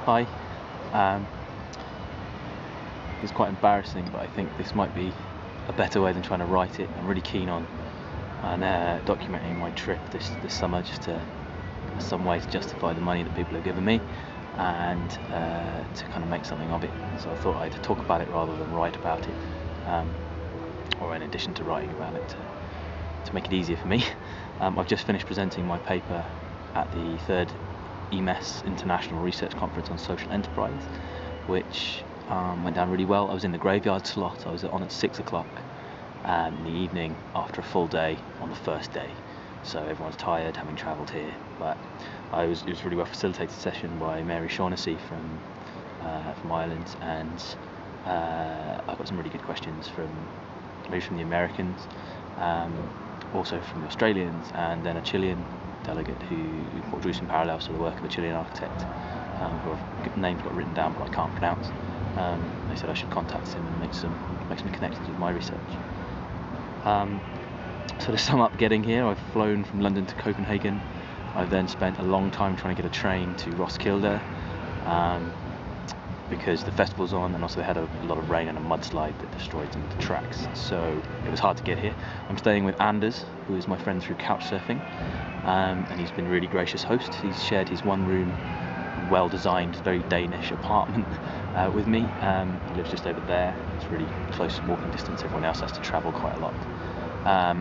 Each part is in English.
Hi. Um, it's quite embarrassing, but I think this might be a better way than trying to write it. I'm really keen on documenting my trip this summer, just to some way to justify the money that people have given me, and to kind of make something of it. So I thought I'd talk about it rather than write about it, or in addition to writing about it, to make it easier for me. I've just finished presenting my paper at the third EMES International Research Conference on Social Enterprise, which went down really well. I was in the graveyard slot. I was on at 6 o'clock in the evening after a full day on the first day. So everyone's tired, having travelled here. But it was a really well facilitated session by Mary Shaughnessy from Ireland, and I got some really good questions from the Americans, also from the Australians, and then a Chilean delegate who drew some parallels to the work of a Chilean architect, whose name's got written down but I can't pronounce. They said I should contact him and make some connections with my research. So to sum up getting here, I've flown from London to Copenhagen. I've then spent a long time trying to get a train to Roskilde, because the festival's on, and also they had a lot of rain and a mudslide that destroyed some of the tracks, so it was hard to get here. I'm staying with Anders, who is my friend through couchsurfing, and he's been a really gracious host. He's shared his one-room, well-designed, very Danish apartment with me. He lives just over there. It's really close walking distance. Everyone else has to travel quite a lot,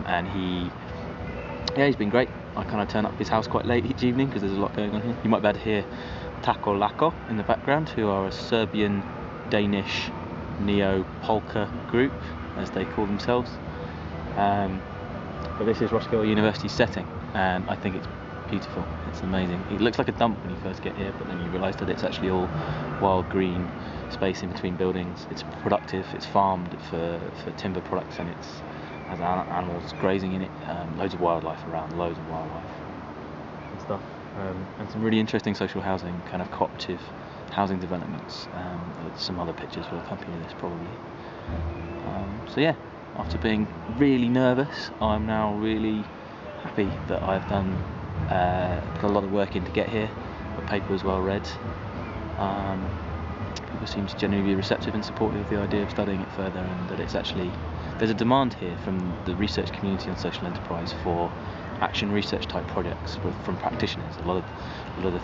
and he's been great. I kind of turn up at his house quite late each evening because there's a lot going on here. You might be able to hear Tako Lako in the background, who are a Serbian-Danish neo-polka group, as they call themselves. But this is Roskilde University's setting, and I think it's beautiful. It's amazing. It looks like a dump when you first get here, but then you realise that it's actually all wild green space in between buildings. It's productive. It's farmed for timber products, and it has animals grazing in it. Loads of wildlife around, loads of wildlife and stuff. And some really interesting social housing, kind of cooperative housing developments. Some other pictures will accompany this probably. So yeah, after being really nervous, I'm now really happy that I've done put a lot of work in to get here. The paper was well read. People seem to genuinely be receptive and supportive of the idea of studying it further, and that it's actually, there's a demand here from the research community on social enterprise for action research type projects from practitioners. A lot of the